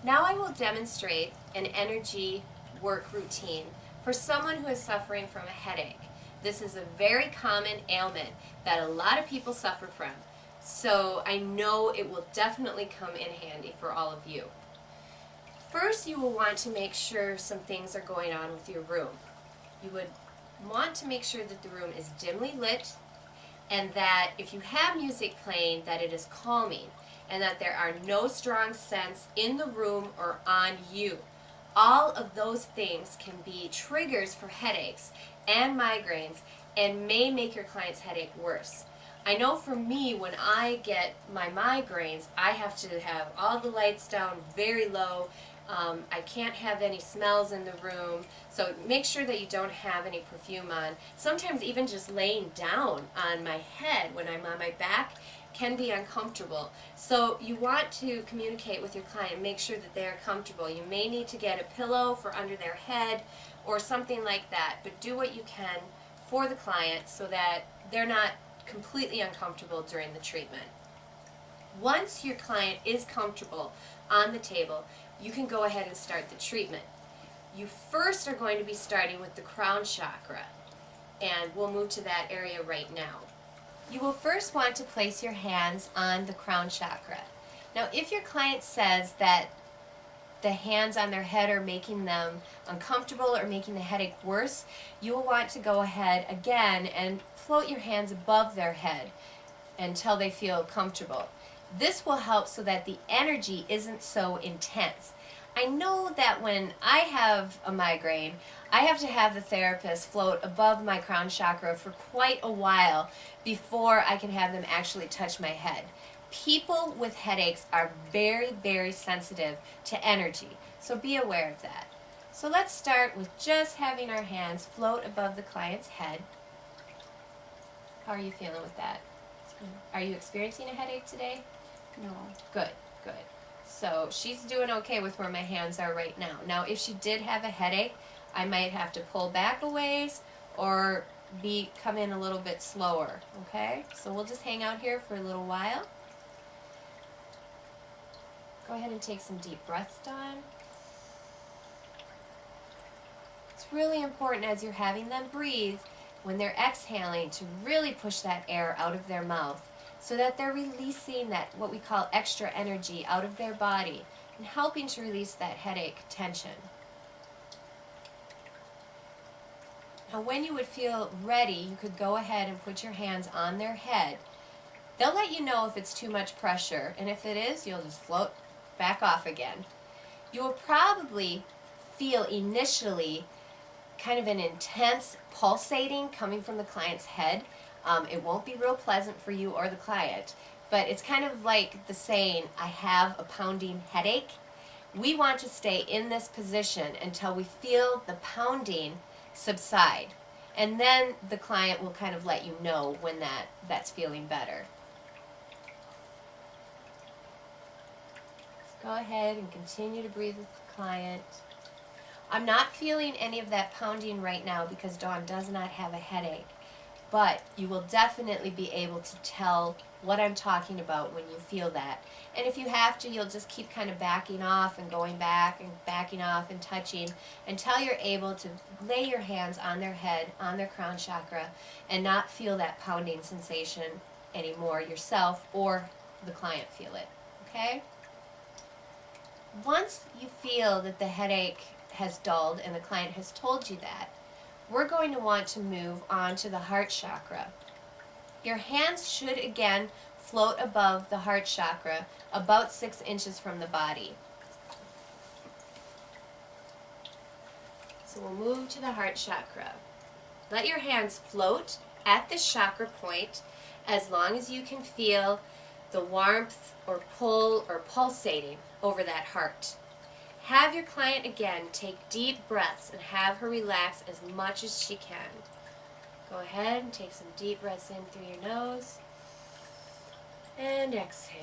Now I will demonstrate an energy work routine for someone who is suffering from a headache. This is a very common ailment that a lot of people suffer from, so I know it will definitely come in handy for all of you. First, you will want to make sure some things are going on with your room. You would want to make sure that the room is dimly lit, and that if you have music playing, that it is calming, and that there are no strong scents in the room or on you. All of those things can be triggers for headaches and migraines and may make your client's headache worse. I know for me, when I get my migraines, I have to have all the lights down very low. I can't have any smells in the room, so make sure that you don't have any perfume on. Sometimes even just laying down on my head when I'm on my back can be uncomfortable. So you want to communicate with your client, make sure that they are comfortable. You may need to get a pillow for under their head or something like that, but do what you can for the client so that they're not completely uncomfortable during the treatment. Once your client is comfortable on the table, you can go ahead and start the treatment. You first are going to be starting with the crown chakra, and we'll move to that area right now. You will first want to place your hands on the crown chakra. Now, if your client says that the hands on their head are making them uncomfortable or making the headache worse, you will want to go ahead again and float your hands above their head until they feel comfortable. This will help so that the energy isn't so intense. I know that when I have a migraine, I have to have the therapist float above my crown chakra for quite a while before I can have them actually touch my head. People with headaches are very, very sensitive to energy, so be aware of that. So let's start with just having our hands float above the client's head. How are you feeling with that? Are you experiencing a headache today? No. Good, good. So she's doing okay with where my hands are right now. Now, if she did have a headache, I might have to pull back a ways or come in a little bit slower, okay? So we'll just hang out here for a little while. Go ahead and take some deep breaths, Dawn. It's really important as you're having them breathe, when they're exhaling, to really push that air out of their mouth so that they're releasing that, what we call extra energy, out of their body and helping to release that headache tension. Now, when you would feel ready, you could go ahead and put your hands on their head. They'll let you know if it's too much pressure, and if it is, you'll just float back off again. You will probably feel initially kind of an intense pulsating coming from the client's head. It won't be real pleasant for you or the client, but it's kind of like the saying, I have a pounding headache. We want to stay in this position until we feel the pounding subside, and then the client will kind of let you know when that's feeling better. Go ahead and continue to breathe with the client. I'm not feeling any of that pounding right now because Dawn does not have a headache, but you will definitely be able to tell what I'm talking about when you feel that. And if you have to, you'll just keep kind of backing off and going back and backing off and touching until you're able to lay your hands on their head, on their crown chakra, and not feel that pounding sensation anymore yourself or the client feel it, okay? Once you feel that the headache has dulled and the client has told you that, we're going to want to move on to the heart chakra. Your hands should again float above the heart chakra, about 6 inches from the body. So we'll move to the heart chakra. Let your hands float at the chakra point as long as you can feel the warmth or pull or pulsating over that heart. Have your client again take deep breaths and have her relax as much as she can. Go ahead and take some deep breaths in through your nose and exhale.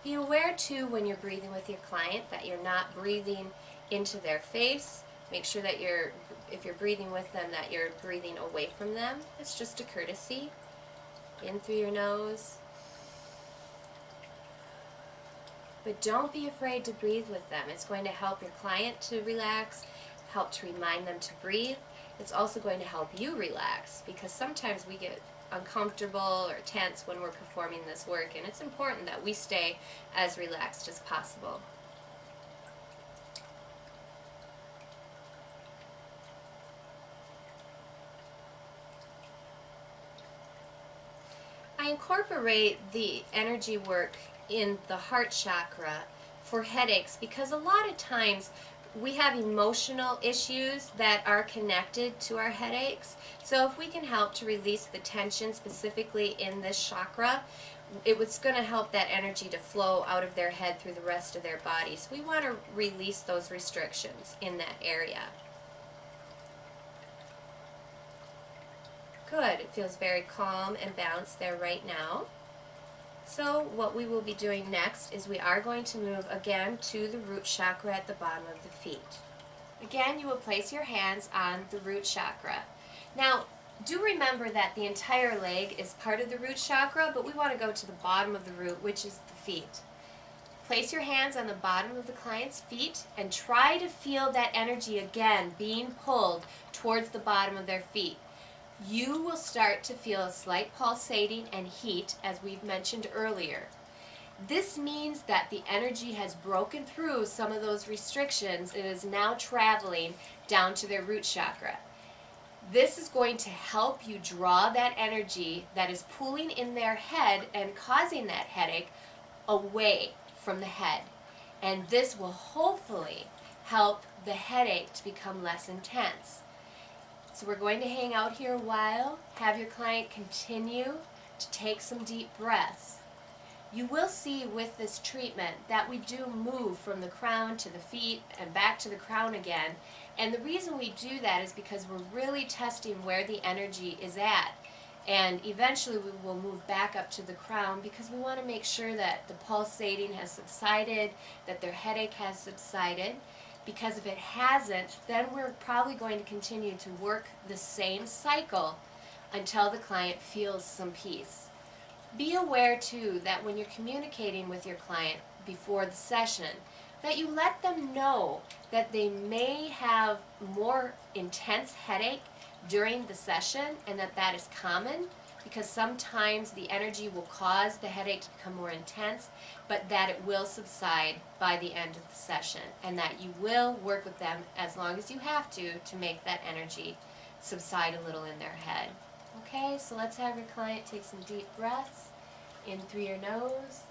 Be aware too when you're breathing with your client that you're not breathing into their face. Make sure that if you're breathing with them, that you're breathing away from them. It's just a courtesy. In through your nose but don't be afraid to breathe with them. It's going to help your client to relax, help to remind them to breathe. It's also going to help you relax, because sometimes we get uncomfortable or tense when we're performing this work, and it's important that we stay as relaxed as possible. I incorporate the energy work in the heart chakra for headaches because a lot of times we have emotional issues that are connected to our headaches. So if we can help to release the tension specifically in this chakra, it's going to help that energy to flow out of their head through the rest of their body. So we want to release those restrictions in that area. Good. It feels very calm and balanced there right now. So what we will be doing next is we are going to move again to the root chakra at the bottom of the feet. Again, you will place your hands on the root chakra. Now, do remember that the entire leg is part of the root chakra, but we want to go to the bottom of the root, which is the feet. Place your hands on the bottom of the client's feet and try to feel that energy again being pulled towards the bottom of their feet. You will start to feel a slight pulsating and heat, as we've mentioned earlier. This means that the energy has broken through some of those restrictions and is now traveling down to their root chakra. This is going to help you draw that energy that is pooling in their head and causing that headache away from the head. And this will hopefully help the headache to become less intense. So we're going to hang out here a while, have your client continue to take some deep breaths. You will see with this treatment that we do move from the crown to the feet and back to the crown again. And the reason we do that is because we're really testing where the energy is at. And eventually we will move back up to the crown because we want to make sure that the pulsating has subsided, that their headache has subsided. Because if it hasn't, then we're probably going to continue to work the same cycle until the client feels some peace. Be aware too that when you're communicating with your client before the session, that you let them know that they may have more intense headache during the session and that is common, because sometimes the energy will cause the headache to become more intense, but that it will subside by the end of the session, and that you will work with them as long as you have to make that energy subside a little in their head. Okay, so let's have your client take some deep breaths in through your nose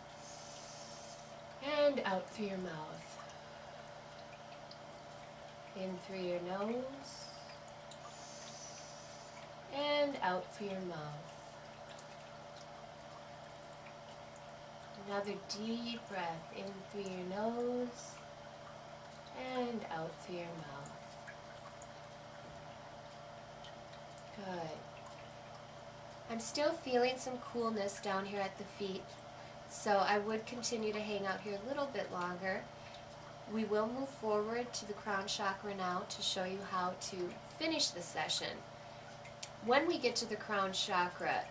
and out through your mouth. In through your nose and out through your mouth. Another deep breath in through your nose and out through your mouth. Good. I'm still feeling some coolness down here at the feet, so I would continue to hang out here a little bit longer. We will move forward to the crown chakra now to show you how to finish the session. When we get to the crown chakra,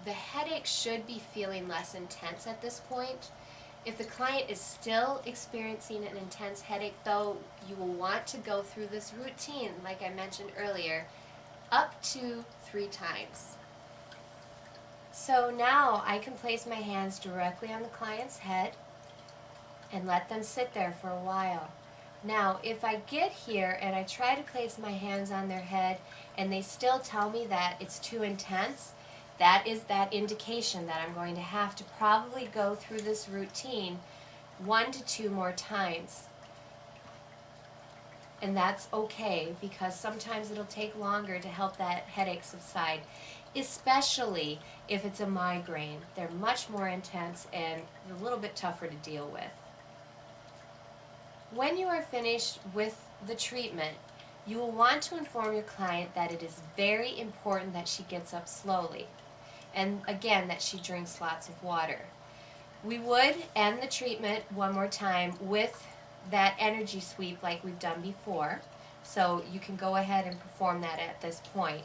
the headache should be feeling less intense at this point. If the client is still experiencing an intense headache, though, you will want to go through this routine, like I mentioned earlier, up to 3 times. So now I can place my hands directly on the client's head and let them sit there for a while. Now, if I get here and I try to place my hands on their head and they still tell me that it's too intense, that is that indication that I'm going to have to probably go through this routine 1 to 2 more times. And that's okay, because sometimes it'll take longer to help that headache subside, especially if it's a migraine. They're much more intense and a little bit tougher to deal with. When you are finished with the treatment, you will want to inform your client that it is very important that she gets up slowly. And again, that she drinks lots of water. We would end the treatment one more time with that energy sweep like we've done before. So you can go ahead and perform that at this point.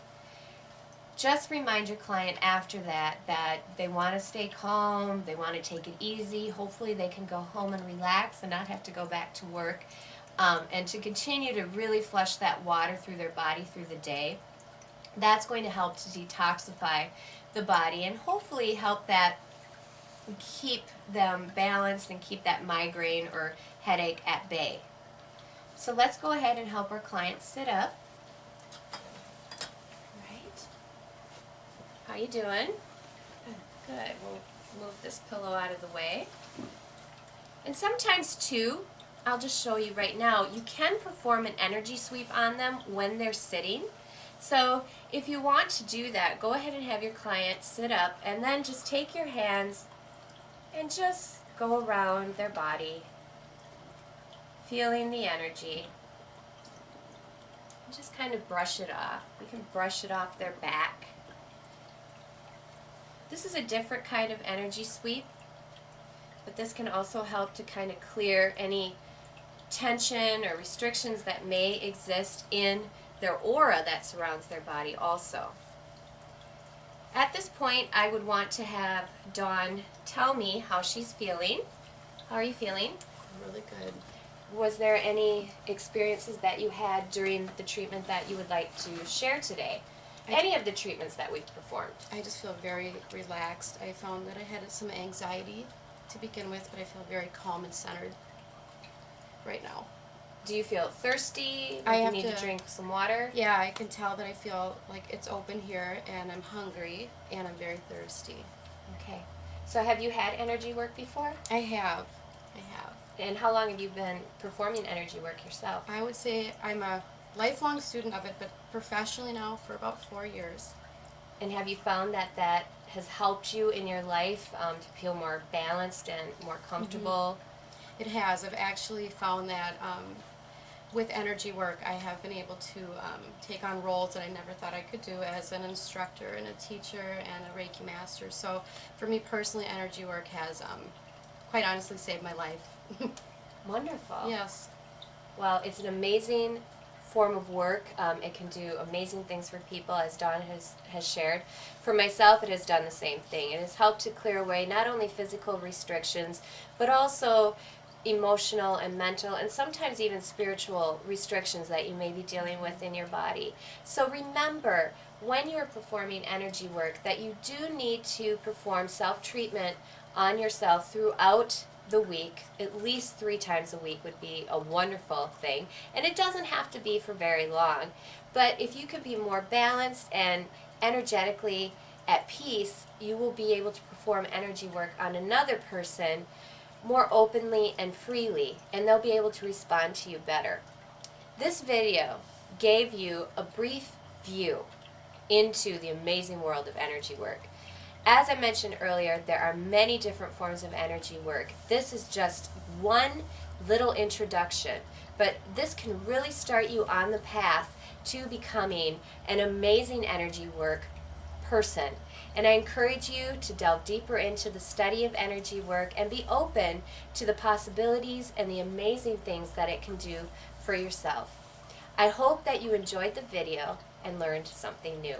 just remind your client after that that they want to stay calm, they want to take it easy. Hopefully they can go home and relax and not have to go back to work, and to continue to really flush that water through their body through the day. That's going to help to detoxify the body and hopefully help that keep them balanced and keep that migraine or headache at bay. So let's go ahead and help our client sit up. Right. How you doing? Good. We'll move this pillow out of the way. And sometimes too, I'll just show you right now, you can perform an energy sweep on them when they're sitting. So if you want to do that, go ahead and have your client sit up and then just take your hands and just go around their body, feeling the energy. And just kind of brush it off. We can brush it off their back. This is a different kind of energy sweep, but this can also help to kind of clear any tension or restrictions that may exist in their aura that surrounds their body also. At this point, I would want to have Dawn tell me how she's feeling. How are you feeling? Really good. Was there any experiences that you had during the treatment that you would like to share today? Any of the treatments that we've performed? I just feel very relaxed. I found that I had some anxiety to begin with, but I feel very calm and centered right now. Do you feel thirsty? I Do you have need to drink some water? Yeah, I can tell that I feel like it's open here, and I'm hungry, and I'm very thirsty. Okay. So have you had energy work before? I have. And how long have you been performing energy work yourself? I would say I'm a lifelong student of it, but professionally now for about 4 years. And have you found that that has helped you in your life to feel more balanced and more comfortable? It has. I've actually found that with energy work, I have been able to take on roles that I never thought I could do as an instructor and a teacher and a Reiki master. So for me personally, energy work has quite honestly saved my life. Wonderful. Yes. Well, it's an amazing form of work. It can do amazing things for people, as Dawn has shared. For myself, it has done the same thing. It has helped to clear away not only physical restrictions, but also emotional and mental and sometimes even spiritual restrictions that you may be dealing with in your body. So remember, when you're performing energy work, that you do need to perform self-treatment on yourself throughout the week. At least 3 times a week would be a wonderful thing, and it doesn't have to be for very long. But if you could be more balanced and energetically at peace, you will be able to perform energy work on another person more openly and freely, and they'll be able to respond to you better. This video gave you a brief view into the amazing world of energy work. As I mentioned earlier, there are many different forms of energy work. This is just one little introduction, but this can really start you on the path to becoming an amazing energy work person. And I encourage you to delve deeper into the study of energy work and be open to the possibilities and the amazing things that it can do for yourself. I hope that you enjoyed the video and learned something new.